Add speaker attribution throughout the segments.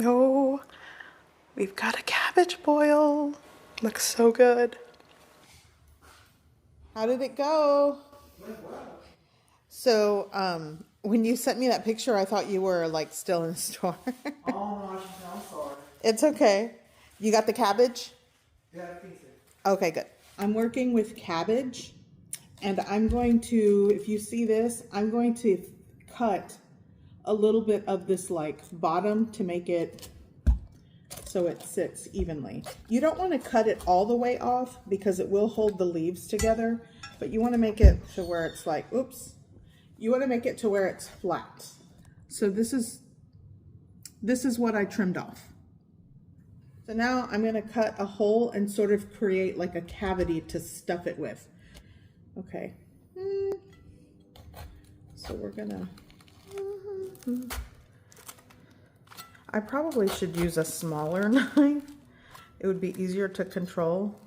Speaker 1: Oh, we've got a cabbage boil. Looks so good. How did it go? So, when you sent me that picture, I thought you were like still in the store.
Speaker 2: Oh, I'm sorry.
Speaker 1: It's okay. You got the cabbage?
Speaker 2: Yeah, I think so.
Speaker 1: Okay, good. I'm working with cabbage, and I'm going to, if you see this, I'm going to cut a little bit of this like bottom to make it so it sits evenly. You don't want to cut it all the way off because it will hold the leaves together, but you want to make it to where it's like, oops, you want to make it to where it's flat. So this is what I trimmed off. So now I'm going to cut a hole and sort of create like a cavity to stuff it with. Okay. So we're gonna, I probably should use a smaller knife. It would be easier to control.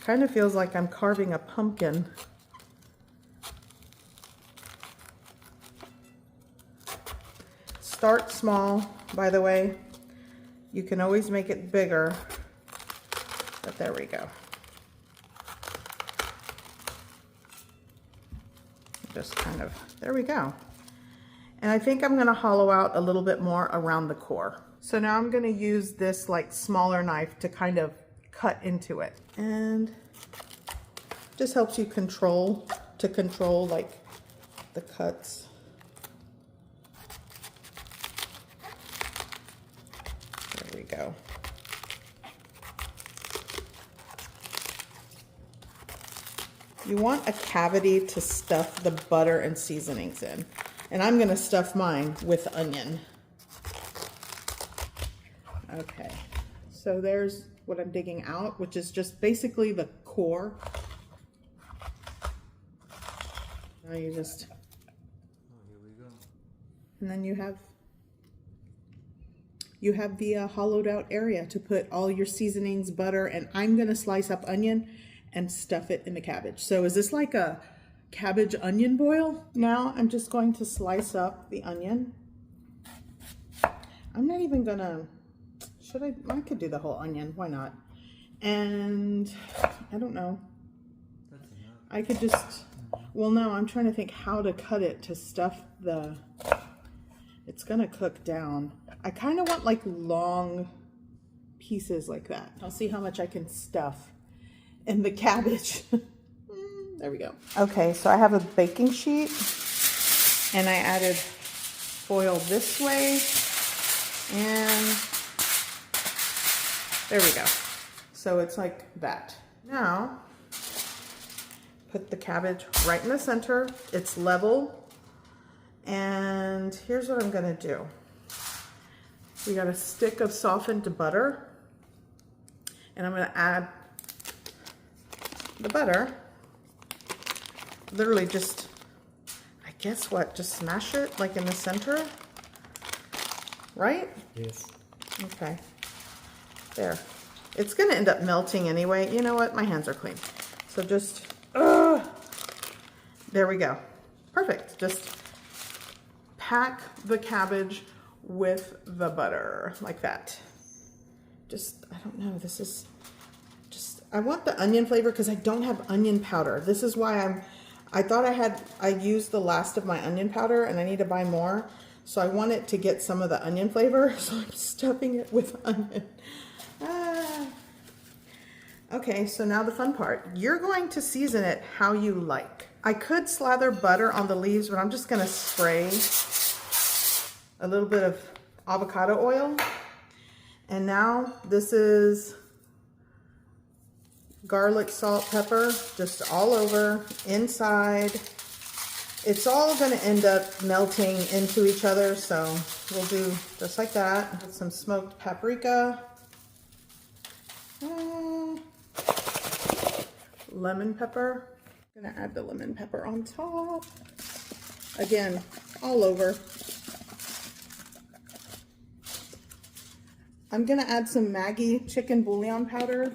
Speaker 1: Kind of feels like I'm carving a pumpkin. Start small, by the way. You can always make it bigger, but there we go. Just kind of, there we go. And I think I'm gonna hollow out a little bit more around the core. So now I'm gonna use this like smaller knife to kind of cut into it. And just helps you control like the cuts. There we go. You want a cavity to stuff the butter and seasonings in. And I'm gonna stuff mine with onion. Okay, so there's what I'm digging out, which is just basically the core. Now you just,
Speaker 2: Here we go.
Speaker 1: and then you have the hollowed out area to put all your seasonings, butter, and I'm gonna slice up onion and stuff it in the cabbage. So is this like a cabbage onion boil? Now I'm just going to slice up the onion. I'm not even gonna, I could do the whole onion, why not? And I don't know.
Speaker 2: That's enough.
Speaker 1: I could just, well no, I'm trying to think how to cut it to stuff the, it's gonna cook down. I kind of want like long pieces like that. I'll see how much I can stuff in the cabbage. There we go. Okay, so I have a baking sheet and I added foil this way and there we go. So it's like that. Now, put the cabbage right in the center. It's level. And here's what I'm gonna do. We got a stick of softened butter and I'm gonna add the butter. Literally just, I guess what, just smash it like in the center, right?
Speaker 2: Yes.
Speaker 1: Okay, there. It's gonna end up melting anyway. You know what, my hands are clean. So just, there we go. Perfect, just pack the cabbage with the butter like that. Just, I don't know, this is just, I want the onion flavor because I don't have onion powder. This is why I thought I used the last of my onion powder and I need to buy more. So I want it to get some of the onion flavor. So I'm stuffing it with onion. Okay, so now the fun part. You're going to season it how you like. I could slather butter on the leaves, but I'm just gonna spray a little bit of avocado oil. And now this is garlic, salt, pepper, just all over, inside. It's all gonna end up melting into each other, so we'll do just like that. With some smoked paprika. Lemon pepper. I'm gonna add the lemon pepper on top. Again, all over. I'm gonna add some Maggi chicken bouillon powder.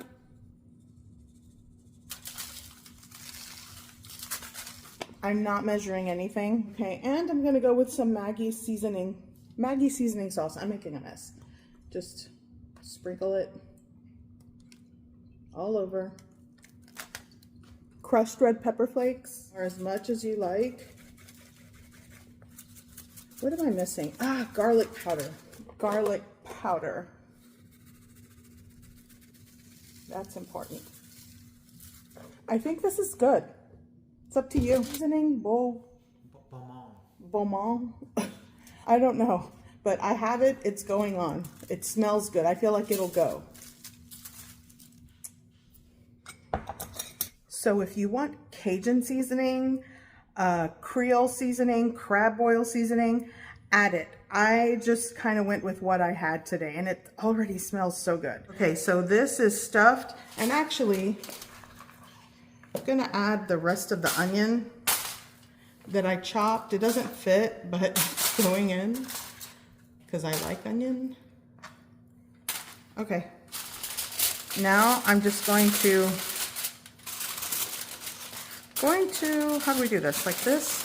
Speaker 1: I'm not measuring anything. Okay, and I'm gonna go with some Maggi seasoning. Maggi seasoning sauce. I'm making a mess. Just sprinkle it all over. Crushed red pepper flakes, or as much as you like. What am I missing? Ah, garlic powder. Garlic powder. That's important. I think this is good. It's up to you. Seasoning, bouillon. I don't know, but I have it. It's going on. It smells good. I feel like it'll go. So if you want Cajun seasoning, Creole seasoning, crab boil seasoning, add it. I just kind of went with what I had today, and it already smells so good. Okay, so this is stuffed, and actually I'm gonna add the rest of the onion that I chopped. It doesn't fit, but it's going in because I like onion. Okay, now I'm just going to, how do we do this? Like this?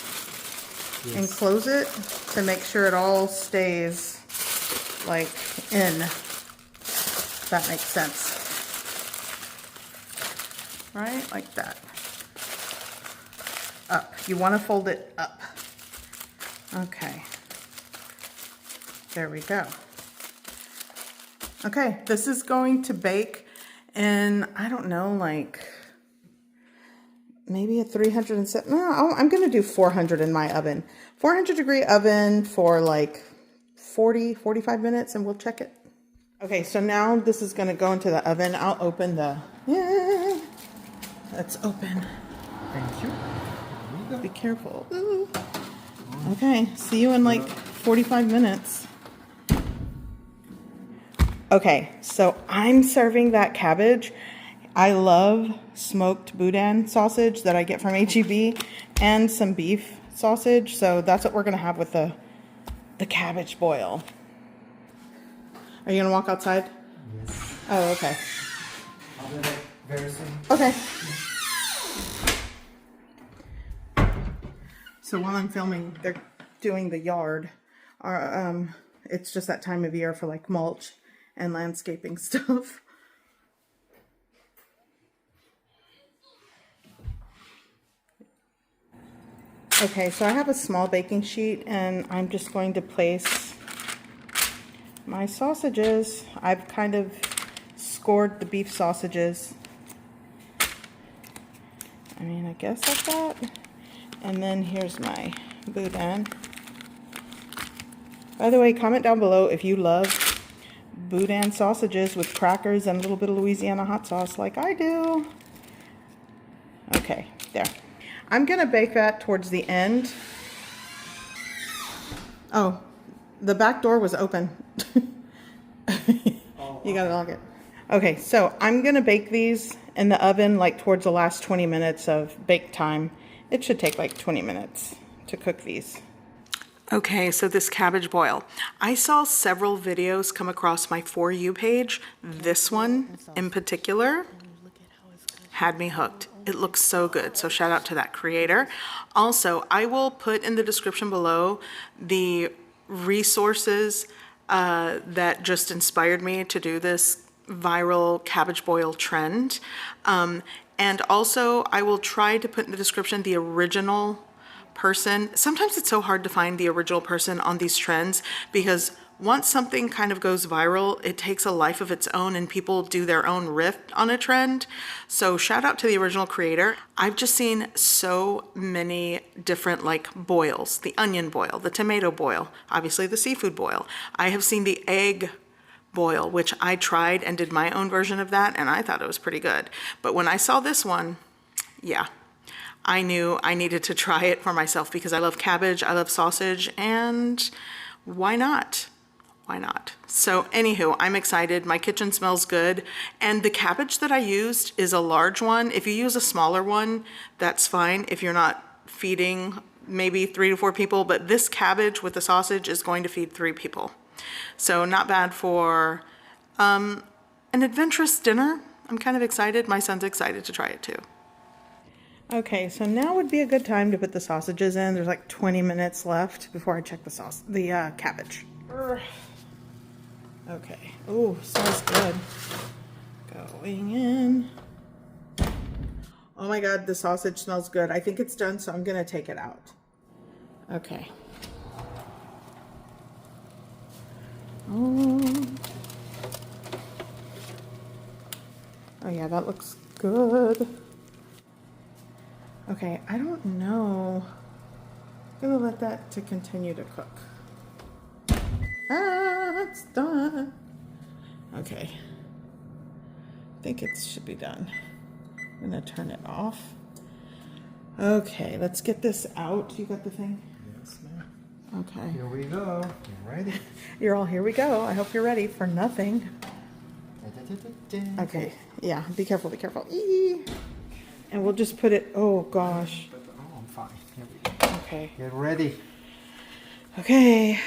Speaker 1: Yes. And close it to make sure it all stays like in, if that makes sense. Right? Like that. Up. You want to fold it up. Okay. There we go. Okay, this is going to bake in, I don't know, like maybe a 307, no, I'm going to do 400 in my oven. 400 degree oven for like 45 minutes and we'll check it. Okay, so now this is going to go into the oven. I'll open the, let's open.
Speaker 2: Thank you.
Speaker 1: Be careful. Ooh. Okay, see you in like 45 minutes. Okay, so I'm serving that cabbage. I love smoked boudin sausage that I get from H-E-B and some beef sausage. So that's what we're going to have with the cabbage boil. Are you going to walk outside?
Speaker 2: Yes.
Speaker 1: Oh, okay.
Speaker 2: I'll be back very soon.
Speaker 1: Okay. So while I'm filming, they're doing the yard. It's just that time of year for like mulch and landscaping stuff. Okay, so I have a small baking sheet and I'm just going to place my sausages. I've kind of scored the beef sausages. I mean, I guess like that. And then here's my boudin. By the way, comment down below if you love boudin sausages with crackers and a little bit of Louisiana hot sauce like I do. Okay, there. I'm gonna bake that towards the end. Oh, the back door was open. You gotta lock it. Okay, so I'm gonna bake these in the oven like towards the last 20 minutes of bake time. It should take like 20 minutes to cook these. Okay, so this cabbage boil. I saw several videos come across my For You page. This one in particular had me hooked. It looks so good, so shout out to that creator. Also, I will put in the description below the resources that just inspired me to do this viral cabbage boil trend. And also, I will try to put in the description the original person. Sometimes it's so hard to find the original person on these trends because once something kind of goes viral, it takes a life of its own and people do their own riff on a trend. So shout out to the original creator. I've just seen so many different like boils, the onion boil, the tomato boil, obviously the seafood boil. I have seen the egg boil, which I tried and did my own version of that, and I thought it was pretty good. But when I saw this one, yeah, I knew I needed to try it for myself because I love cabbage, I love sausage, and why not? Why not? So anywho, I'm excited. My kitchen smells good. And the cabbage that I used is a large one. If you use a smaller one, that's fine if you're not feeding maybe 3 to 4 people, but this cabbage with the sausage is going to feed 3 people. So not bad for an adventurous dinner. I'm kind of excited. My son's excited to try it too. Okay, so now would be a good time to put the sausages in. There's like 20 minutes left before I check the cabbage. Okay. Oh, smells good. Going in. Oh my God, the sausage smells good. I think it's done, so I'm gonna take it out. Okay. Oh yeah, that looks good. Okay, I don't know. I'm gonna let that to continue to cook. Ah, it's done. Okay. I think it should be done. I'm gonna turn it off. Okay, let's get this out. You got the thing?
Speaker 2: Yes, ma'am.
Speaker 1: Okay.
Speaker 2: Here we go. You ready?
Speaker 1: You're all, here we go. I hope you're ready for nothing. Okay, yeah, be careful, be careful. Eee. And we'll just put it, oh gosh.
Speaker 2: Oh, I'm fine. Here we go.
Speaker 1: Okay.
Speaker 2: Get ready.
Speaker 1: Okay.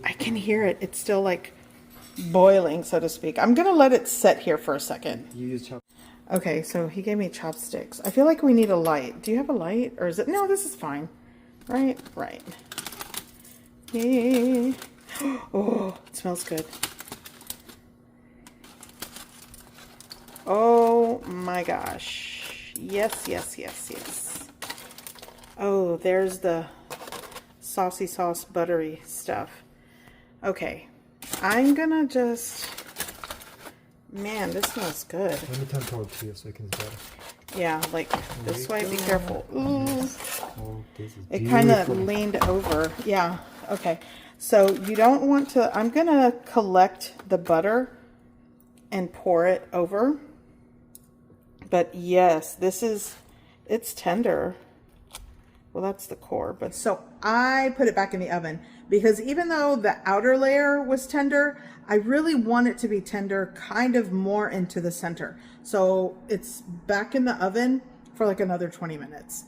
Speaker 1: I can hear it. It's still like boiling, so to speak. I'm gonna let it set here for a second.
Speaker 2: You use chop.
Speaker 1: Okay, so he gave me chopsticks. I feel like we need a light. Do you have a light? Or is it? No, this is fine. Right? Right. Yeah. Oh, it smells good. Oh my gosh. Yes, yes, yes, yes. Oh, there's the saucy sauce buttery stuff. Okay. I'm gonna just... Man, this smells good.
Speaker 2: Let me turn towards you so you can see better.
Speaker 1: Yeah, like this way. Be careful. Ooh.
Speaker 2: Oh, this is
Speaker 1: It kind of
Speaker 2: beautiful.
Speaker 1: leaned over. Yeah. Okay. So you don't want to... I'm going to collect the butter and pour it over. But yes, this is... It's tender. Well, that's the core. But so I put it back in the oven because even though the outer layer was tender, I really want it to be tender kind of more into the center. So it's back in the oven for like another 20 minutes.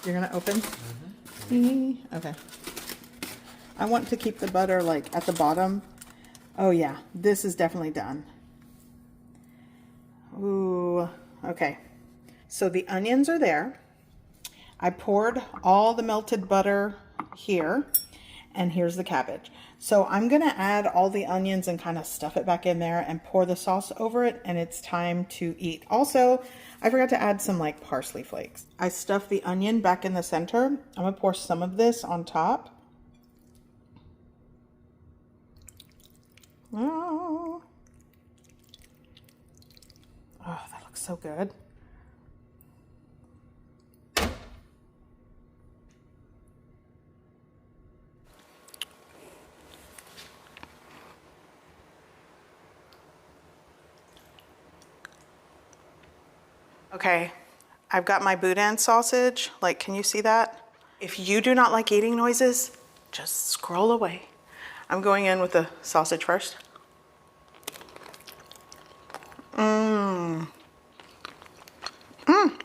Speaker 1: You're going to open? Mm-hmm. Okay. I want to keep the butter like at the bottom. Oh yeah, this is definitely done. Ooh, okay. So the onions are there. I poured all the melted butter here, and here's the cabbage. So I'm gonna add all the onions and kind of stuff it back in there and pour the sauce over it, and it's time to eat. Also, I forgot to add some like parsley flakes. I stuffed the onion back in the center. I'm gonna pour some of this on top. Oh, that looks so good. Okay, I've got my boudin sausage. Like, can you see that? If you do not like eating noises, just scroll away. I'm going in with the sausage first. Mmm. Mmm.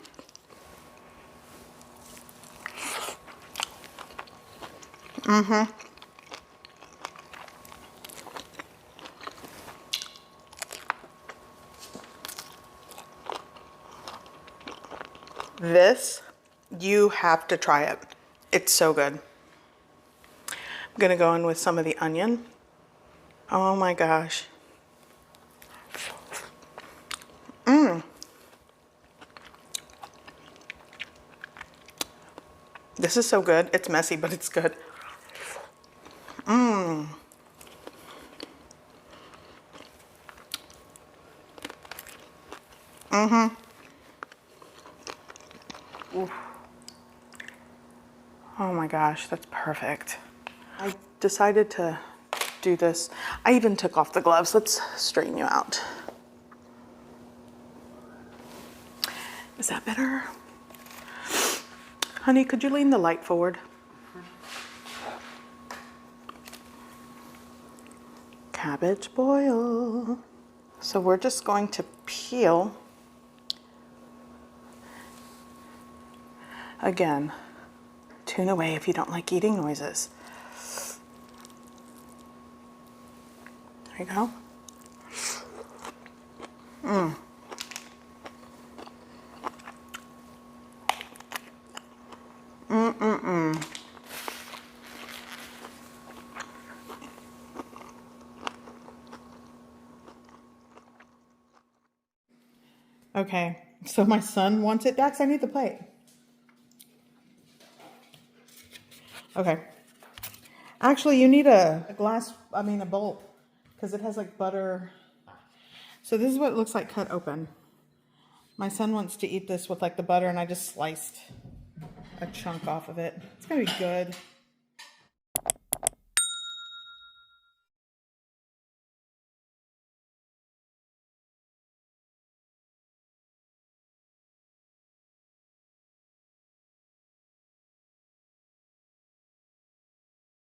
Speaker 1: Mm-hmm. This, you have to try it. It's so good. I'm gonna go in with some of the onion. Oh my gosh. Mmm. This is so good. It's messy, but it's good. Mmm. Mm-hmm. Oof. Oh my gosh, that's perfect. I decided to do this. I even took off the gloves. Let's straighten you out. Is that better? Honey, could you lean the light forward? Cabbage boil. So we're just going to peel. Again, tune away if you don't like eating noises. There you go. Mmm. Mmm-mm-mm. Okay, so my son wants it. Dax, I need the plate. Okay. Actually, you need a bowl, because it has like butter. So this is what it looks like cut open. My son wants to eat this with like the butter, and I just sliced a chunk off of it. It's gonna be good.